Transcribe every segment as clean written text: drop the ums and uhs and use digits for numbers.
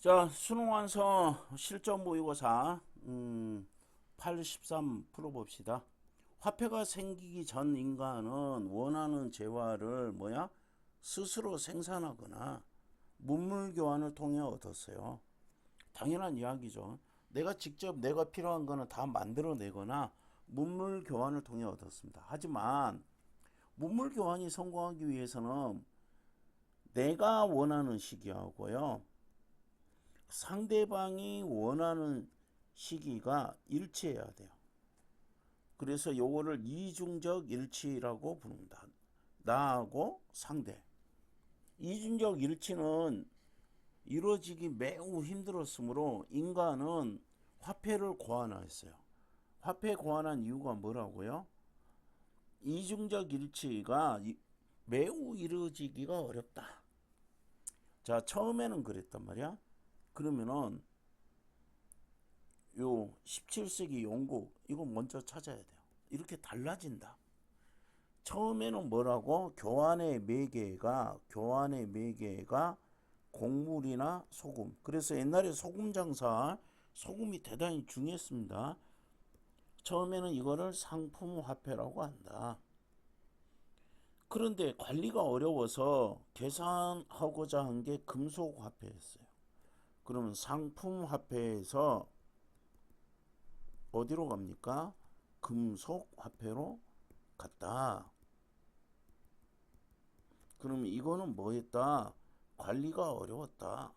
자, 수능 완성 실전 모의고사 83 풀어봅시다. 화폐가 생기기 전 인간은 원하는 재화를 스스로 생산하거나 문물 교환을 통해 얻었어요. 당연한 이야기죠. 내가 직접 내가 필요한 거는 다 만들어내거나 문물 교환을 통해 얻었습니다. 하지만 문물 교환이 성공하기 위해서는 내가 원하는 시기하고요, 상대방이 원하는 시기가 일치해야 돼요. 그래서 요거를 이중적 일치라고 부릅니다. 나하고 상대. 이중적 일치는 이루어지기 매우 힘들었으므로 인간은 화폐를 고안했어요. 화폐 고안한 이유가 뭐라고요? 이중적 일치가 매우 이루어지기가 어렵다. 자, 처음에는 그랬단 말이야. 그러면은 요 17세기 영국 이거 먼저 찾아야 돼요. 이렇게 달라진다. 처음에는 뭐라고? 교환의 매개가 곡물이나 소금. 그래서 옛날에 소금 장사, 소금이 대단히 중요했습니다. 처음에는 이거를 상품 화폐라고 한다. 그런데 관리가 어려워서 계산하고자 한 게 금속 화폐였어요. 그러면 상품 화폐에서 어디로 갑니까? 금속 화폐로 갔다. 그러면 이거는 뭐였다? 관리가 어려웠다.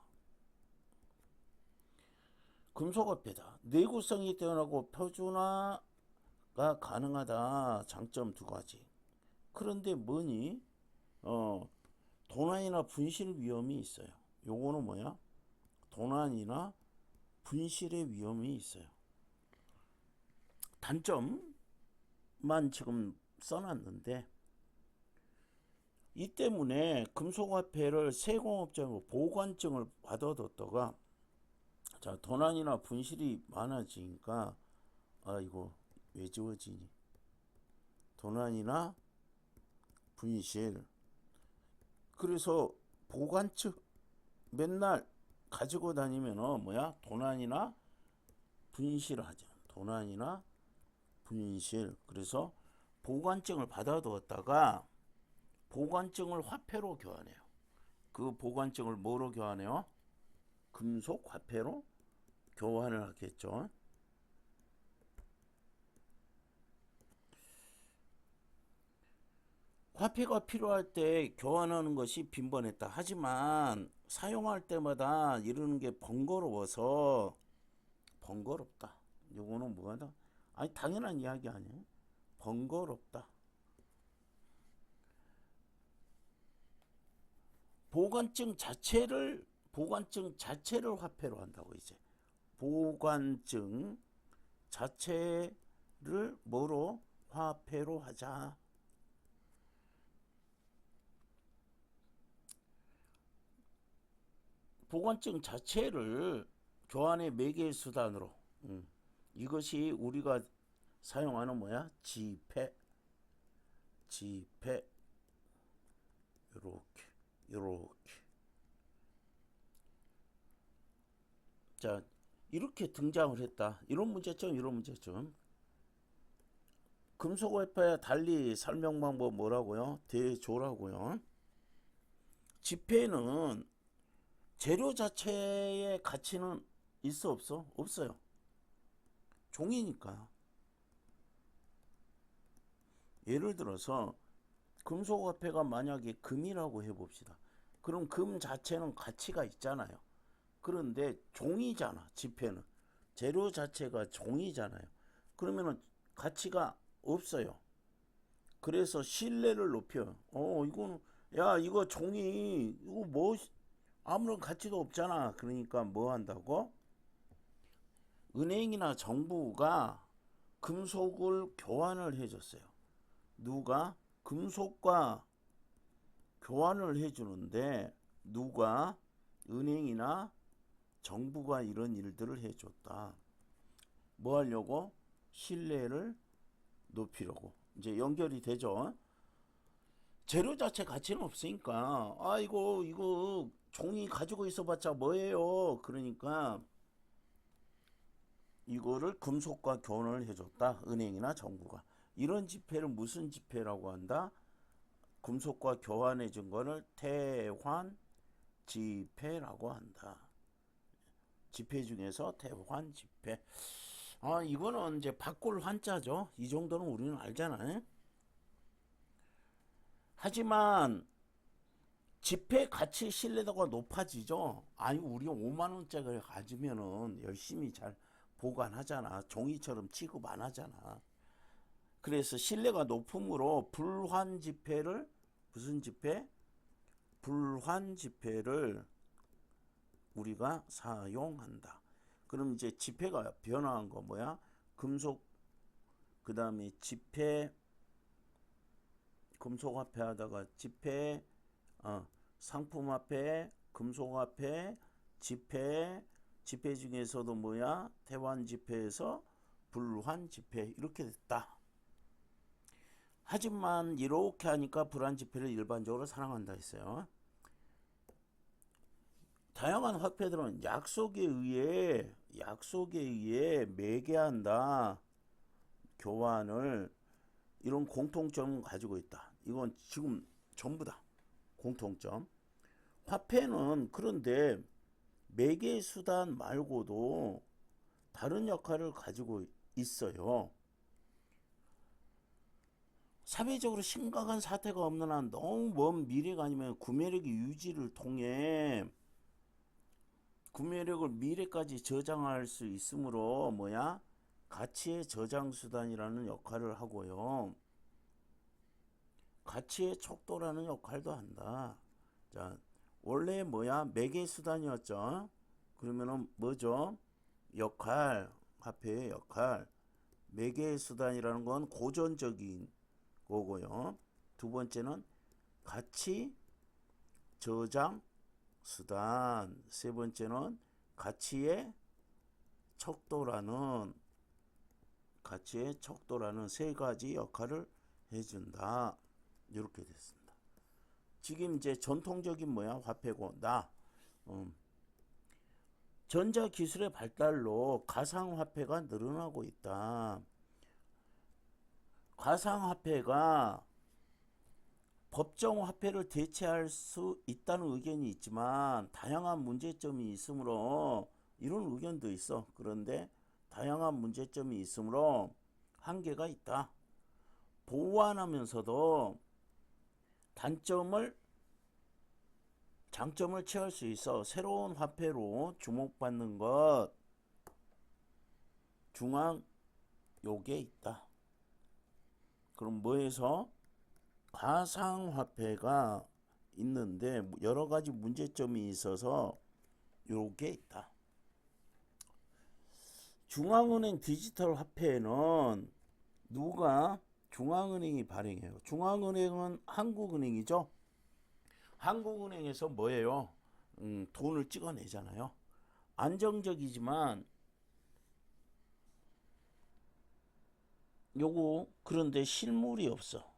금속 화폐다. 내구성이 뛰어나고 표준화가 가능하다. 장점 두 가지. 그런데 뭐니? 도난이나 분실 위험이 있어요. 요거는 뭐야? 도난이나 분실의 위험이 있어요. 단점만 지금 써놨는데, 이 때문에 금속화폐를 세공업장으로 보관증을 받아뒀다가, 자, 도난이나 분실이 많아지니까, 아, 이거 왜 지워지니? 도난이나 분실. 그래서 보관증 맨날 가지고 다니면은 도난이나 분실을 하죠. 도난이나 분실. 그래서 보관증을 받아두었다가 보관증을 화폐로 교환해요. 그 보관증을 뭐로 교환해요? 금속 화폐로 교환을 하겠죠. 화폐가 필요할 때 교환하는 것이 빈번했다. 하지만 사용할 때마다 이러는 게 번거로워서 번거롭다. 요거는 뭐하다? 아니, 당연한 이야기 아니에요. 번거롭다. 보관증 자체를 화폐로 한다고. 이제 보관증 자체를 뭐로? 화폐로 하자. 보관증 자체를 교환의 매개 수단으로, 이것이 우리가 사용하는 지폐. 요렇게. 자, 이렇게 등장을 했다. 이런 문제점. 금속 화폐와 달리 설명 방법 뭐라고요? 대조라고요. 지폐는 재료 자체의 가치는 있어 없어? 없어요. 종이니까. 예를 들어서 금속 화폐가 만약에 금이라고 해봅시다. 그럼 금 자체는 가치가 있잖아요. 그런데 종이잖아. 지폐는 재료 자체가 종이잖아요. 그러면은 가치가 없어요. 그래서 신뢰를 높여. 이거는, 야, 이거 종이, 이거 뭐 아무런 가치도 없잖아. 그러니까 뭐 한다고? 은행이나 정부가 금속을 교환을 해줬어요. 누가? 금속과 교환을 해주는데, 누가? 은행이나 정부가 이런 일들을 해줬다. 뭐 하려고? 신뢰를 높이려고. 이제 연결이 되죠. 재료 자체 가치는 없으니까, 이거 종이 가지고 있어봤자 뭐예요? 그러니까 이거를 금속과 교환을 해줬다. 은행이나 정부가. 이런 지폐를 무슨 지폐라고 한다? 금속과 교환해 준 거를 태환 지폐라고 한다. 지폐 중에서 태환 지폐. 이거는 이제 바꿀 환자죠. 이 정도는 우리는 알잖아요. 하지만 지폐 가치 신뢰도가 높아지죠. 아니 우리 5만 원짜리 가지면은 열심히 잘 보관하잖아. 종이처럼 취급 안 하잖아. 그래서 신뢰가 높으므로 불환 지폐를 무슨 지폐? 불환 지폐를 우리가 사용한다. 그럼 이제 지폐가 변화한 거 뭐야? 금속 그 다음에 지폐 금속화폐 하다가 지폐 상품화폐 금속화폐 지폐 중에서도 뭐야? 태환지폐에서 불환지폐 이렇게 됐다. 하지만 이렇게 하니까 불환지폐를 일반적으로 사랑한다 했어요. 다양한 화폐들은 약속에 의해 매개한다. 교환을 이런 공통점을 가지고 있다. 이건 지금 전부다. 공통점. 화폐는 그런데 매개 수단 말고도 다른 역할을 가지고 있어요. 사회적으로 심각한 사태가 없는 한 너무 먼 미래가 아니면 구매력의 유지를 통해 구매력을 미래까지 저장할 수 있으므로 뭐야? 가치의 저장 수단이라는 역할을 하고요. 가치의 척도라는 역할도 한다. 자, 원래 뭐야? 매개 수단이었죠. 그러면은 뭐죠? 역할, 화폐의 역할. 매개 수단이라는 건 고전적인 거고요. 두 번째는 가치 저장 수단. 세 번째는 가치의 척도라는 세 가지 역할을 해준다. 이렇게 됐습니다. 지금 이제 전통적인 뭐야? 화폐고 전자 기술의 발달로 가상화폐가 늘어나고 있다. 가상화폐가 법정 화폐를 대체할 수 있다는 의견이 있지만 다양한 문제점이 있으므로 이런 의견도 있어. 그런데 다양한 문제점이 있으므로 한계가 있다. 보완하면서도 장점을 취할 수 있어. 새로운 화폐로 주목받는 것 중앙 요게 있다. 그럼 뭐에서 가상화폐가 있는데 여러 가지 문제점이 있어서 요게 있다. 중앙은행 디지털 화폐는 누가 중앙은행이 발행해요. 중앙은행은 한국은행이죠. 한국은행에서 뭐예요? 돈을 찍어내잖아요. 안정적이지만 요거 그런데 실물이 없어.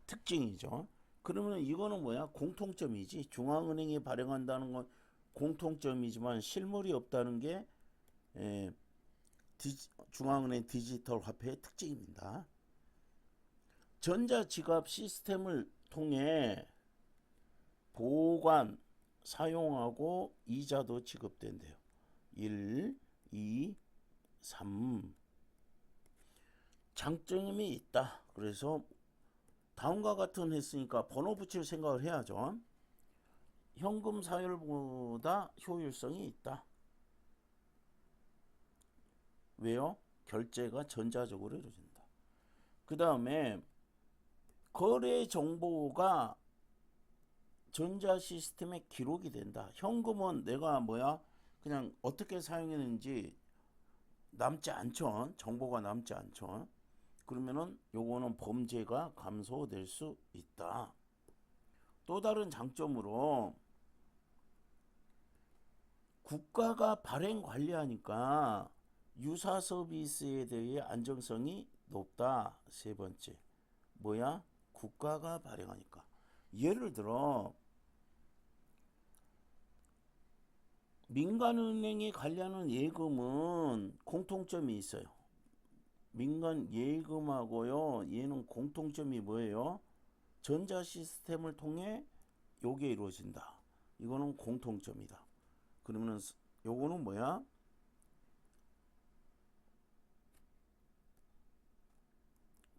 특징이죠. 그러면 이거는 뭐야? 공통점이지. 중앙은행이 발행한다는 건 공통점이지만 실물이 없다는 게 중앙은행 디지털 화폐의 특징입니다. 전자지갑 시스템을 통해 보관, 사용하고 이자도 지급된대요. 1, 2, 3. 장점이 있다. 그래서 다음과 같은 했으니까 번호 붙일 생각을 해야죠. 현금 사율보다 효율성이 있다. 왜요? 결제가 전자적으로 이루어진다. 그 다음에 거래 정보가 전자 시스템에 기록이 된다. 현금은 내가 뭐야? 그냥 어떻게 사용했는지 남지 않죠. 정보가 남지 않죠. 그러면은 요거는 범죄가 감소될 수 있다. 또 다른 장점으로 국가가 발행 관리하니까 유사 서비스에 대해 안정성이 높다. 세 번째 뭐야? 국가가 발행하니까. 예를 들어 민간은행이 관리하는 예금은 공통점이 있어요. 민간 예금하고요. 얘는 공통점이 뭐예요? 전자 시스템을 통해 요게 이루어진다. 이거는 공통점이다. 그러면은 요거는 뭐야?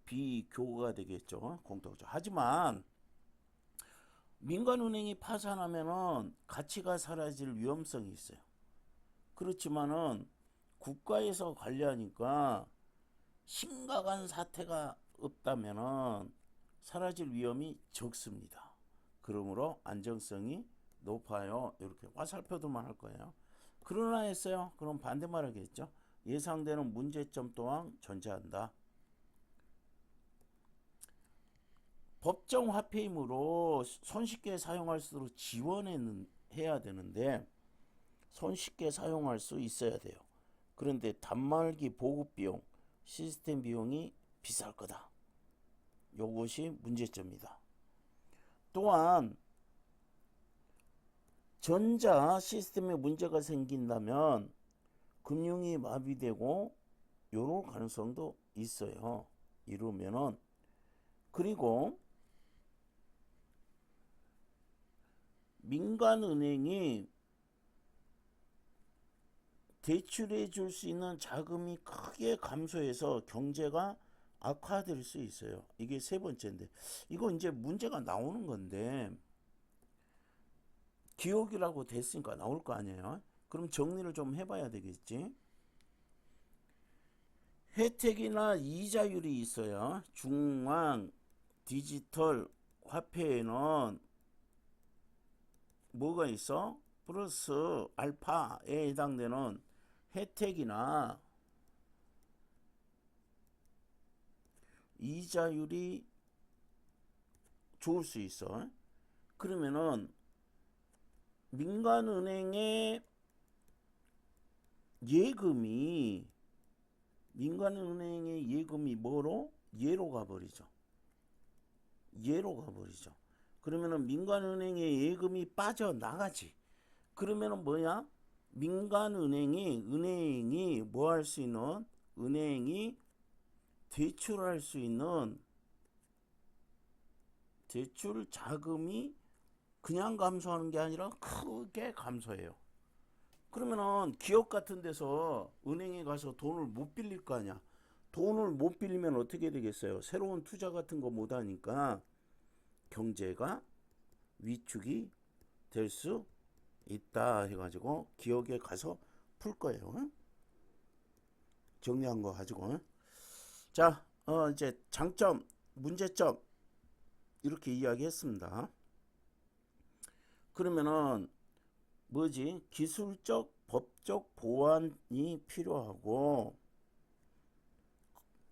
비교가 되겠죠. 공통점. 하지만 민간은행이 파산하면은 가치가 사라질 위험성이 있어요. 그렇지만은 국가에서 관리하니까 심각한 사태가 없다면은 사라질 위험이 적습니다. 그러므로 안정성이 높아요. 이렇게 화살표도만 할 거예요. 그러나 했어요. 그럼 반대말 하겠죠. 예상되는 문제점 또한 존재한다. 법정 화폐이므로 손쉽게 사용할 수 있도록 지원해야 되는데 손쉽게 사용할 수 있어야 돼요. 그런데 단말기 보급 비용, 시스템 비용이 비쌀 거다. 요것이 문제점이다. 또한 전자 시스템에 문제가 생긴다면 금융이 마비되고 요럴 가능성도 있어요. 이러면은 그리고 민간은행이 대출해 줄 수 있는 자금이 크게 감소해서 경제가 악화될 수 있어요. 이게 세 번째인데 이거 이제 문제가 나오는 건데 기억이라고 됐으니까 나올 거 아니에요. 그럼 정리를 좀 해봐야 되겠지. 혜택이나 이자율이 있어요. 중앙 디지털 화폐에는 뭐가 있어? 플러스 알파에 해당되는 혜택이나 이자율이 좋을 수 있어. 그러면은 민간은행의 예금이 뭐로? 예로 가버리죠. 예로 가버리죠. 그러면은 민간은행의 예금이 빠져나가지. 그러면은 뭐야? 은행이 뭐 할 수 있는? 은행이 대출할 수 있는 대출 자금이 그냥 감소하는 게 아니라 크게 감소해요. 그러면은 기업 같은 데서 은행에 가서 돈을 못 빌릴 거 아니야. 돈을 못 빌리면 어떻게 되겠어요? 새로운 투자 같은 거 못 하니까 경제가 위축이 될 수 있다 해가지고 기업에 가서 풀 거예요. 정리한 거 가지고. 자, 이제 장점, 문제점 이렇게 이야기했습니다. 그러면은 뭐지? 기술적, 법적 보완이 필요하고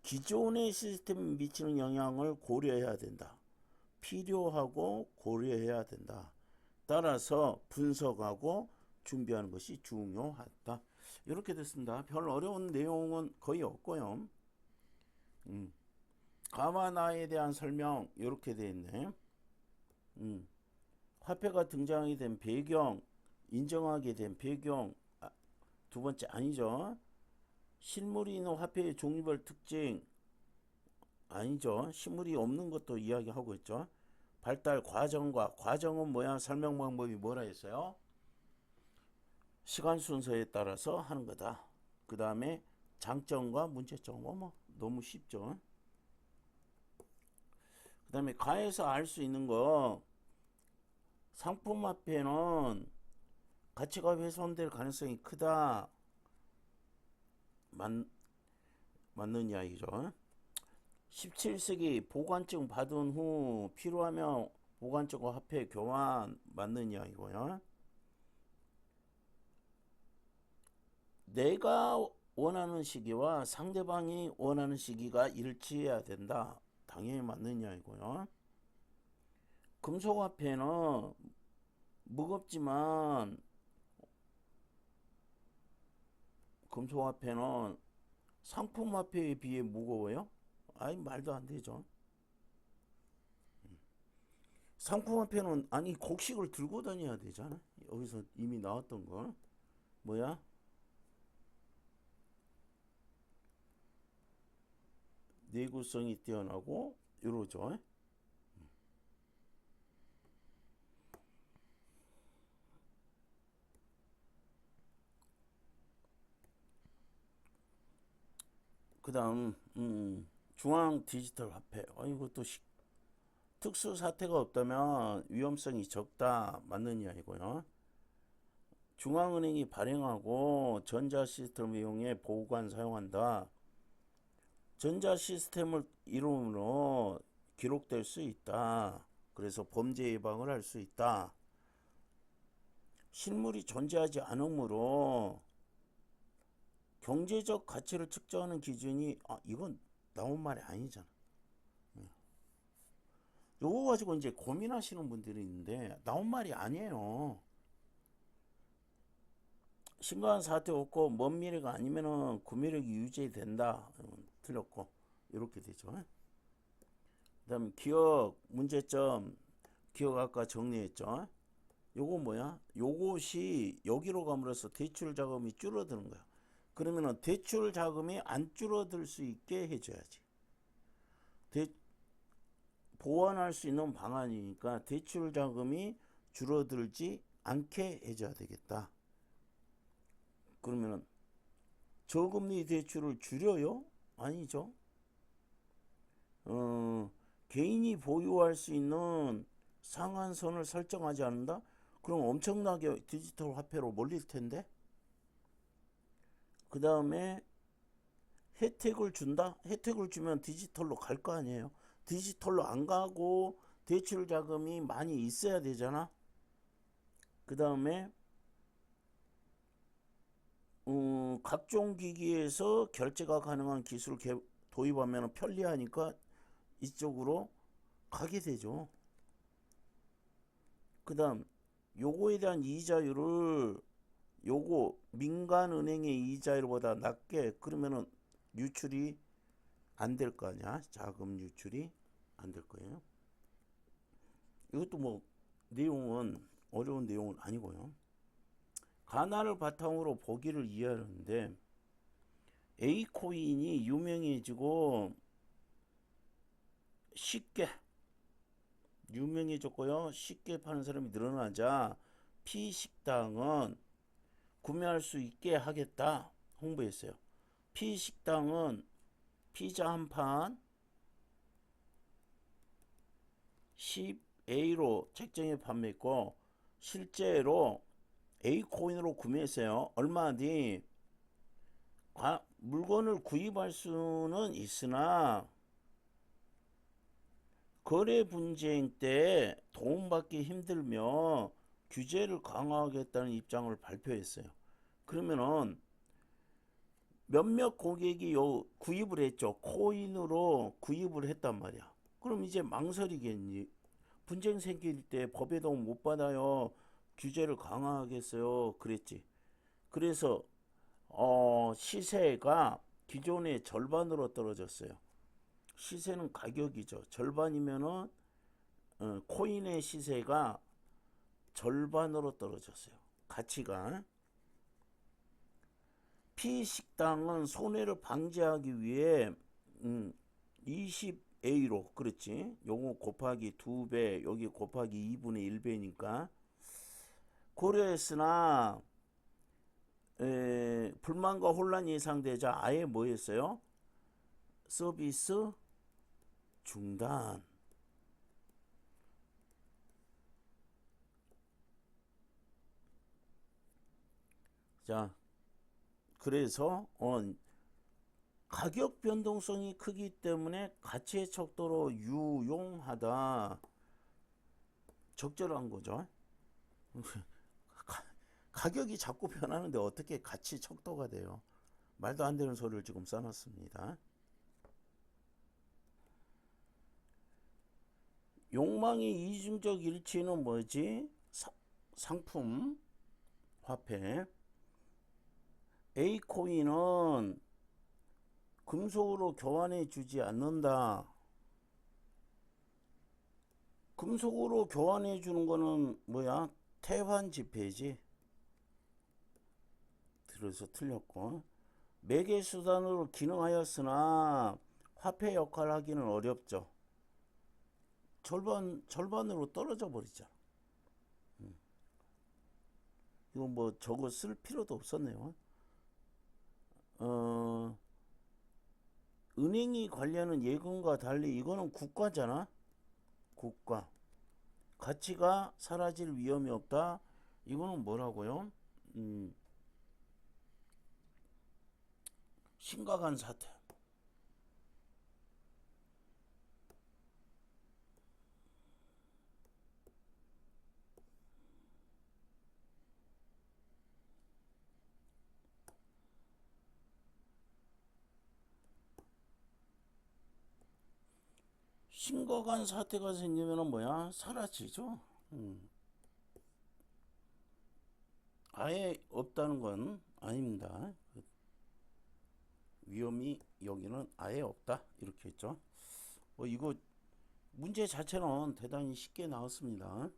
기존의 시스템에 미치는 영향을 고려해야 된다. 필요하고 고려해야 된다. 따라서 분석하고 준비하는 것이 중요하다. 이렇게 됐습니다. 별 어려운 내용은 거의 없고요. 가마나에 대한 설명 이렇게 되어 있네. 화폐가 등장하게 된 배경, 인정하게 된 배경, 두 번째 아니죠. 실물이 있는 화폐의 종류별 특징 아니죠. 실물이 없는 것도 이야기하고 있죠. 발달 과정은 뭐야? 설명 방법이 뭐라 했어요? 시간 순서에 따라서 하는 거다. 그 다음에 장점과 문제점 뭐 너무 쉽죠. 그 다음에 가에서 알 수 있는 거 상품화폐는 가치가 훼손될 가능성이 크다. 맞는 이야기죠. 17세기 보관증 받은 후 필요하면 보관증과 화폐 교환 맞는 이야기고요. 내가 원하는 시기와 상대방이 원하는 시기가 일치해야 된다. 당연히 맞는 이야기고요. 금속화폐는 무겁지만 금속화폐는 상품화폐에 비해 무거워요? 아니 말도 안 되죠. 상품화폐는 아니 곡식을 들고 다녀야 되잖아. 여기서 이미 나왔던 거. 뭐야? 내구성이 뛰어나고 이러죠. 그다음 중앙 디지털 화폐. 이것도 특수 사태가 없다면 위험성이 적다 맞는 이야기고요. 중앙은행이 발행하고 전자 시스템을 이용해 보관 사용한다. 전자 시스템을 이름으로 기록될 수 있다. 그래서 범죄 예방을 할 수 있다. 실물이 존재하지 않으므로 경제적 가치를 측정하는 기준이 이건 나온 말이 아니잖아. 요거 가지고 이제 고민하시는 분들이 있는데 나온 말이 아니에요. 심각한 사태 없고 먼 미래가 아니면은 구매력이 유지된다. 틀렸고 이렇게 되죠. 그다음 기억 문제점 기억 아까 정리했죠. 요거 뭐야? 요것이 여기로 감으로써 대출 자금이 줄어드는 거야. 그러면은 대출 자금이 안 줄어들 수 있게 해줘야지. 보완할 수 있는 방안이니까 대출 자금이 줄어들지 않게 해줘야 되겠다. 그러면은 저금리 대출을 줄여요? 아니죠. 개인이 보유할 수 있는 상한선을 설정하지 않는다? 그럼 엄청나게 디지털 화폐로 몰릴 텐데. 그 다음에 혜택을 준다? 혜택을 주면 디지털로 갈 거 아니에요. 디지털로 안 가고 대출 자금이 많이 있어야 되잖아. 그 다음에 각종 기기에서 결제가 가능한 기술을 도입하면 편리하니까 이쪽으로 가게 되죠. 그 다음 요거에 대한 이자율을 요거 민간은행의 이자율보다 낮게 그러면은 유출이 안 될 거 아니야. 자금 유출이 안 될 거예요. 이것도 뭐 내용은 어려운 내용은 아니고요. 가나를 바탕으로 보기를 이해하는데 A코인이 유명해지고 쉽게 유명해졌고요. 쉽게 파는 사람이 늘어나자 P식당은 구매할 수 있게 하겠다 홍보했어요. P식당은 피자 한 판 10A로 책정해 판매했고 실제로 A코인으로 구매했어요. 얼마 뒤 물건을 구입할 수는 있으나 거래 분쟁 때 도움받기 힘들며 규제를 강화하겠다는 입장을 발표했어요. 그러면은 몇몇 고객이 구입을 했죠. 코인으로 구입을 했단 말이야. 그럼 이제 망설이겠니? 분쟁 생길 때 법에 도움 못 받아요. 규제를 강화하겠어요. 그랬지. 그래서 시세가 기존의 절반으로 떨어졌어요. 시세는 가격이죠. 절반이면은 코인의 시세가 절반으로 떨어졌어요. 가치가. P식당은 손해를 방지하기 위해 20A로 그렇지. 요거 곱하기 2배 여기 곱하기 2분의 1배니까 고려했으나 불만과 혼란이 예상되자 아예 뭐 했어요? 서비스 중단. 자, 그래서 가격 변동성이 크기 때문에 가치의 척도로 유용하다. 적절한 거죠. 가격이 자꾸 변하는데 어떻게 가치 척도가 돼요? 말도 안 되는 소리를 지금 써놨습니다. 욕망의 이중적 일치는 뭐지? 상품, 화폐. A코인은 금속으로 교환해 주지 않는다. 금속으로 교환해 주는 거는 뭐야? 태환 지폐지. 그래서 틀렸고, 매개 수단으로 기능하였으나 화폐 역할을 하기는 어렵죠. 절반으로 떨어져 버리죠. 이거 뭐 저거 쓸 필요도 없었네요. 은행이 관리하는 예금과 달리 이거는 국가잖아. 국가. 가치가 사라질 위험이 없다. 이거는 뭐라고요? 심각한 사태. 심각한 사태가 생기면은 뭐야? 사라지죠. 아예 없다는 건 아닙니다. 위험이 여기는 아예 없다. 이렇게 했죠. 이거 문제 자체는 대단히 쉽게 나왔습니다.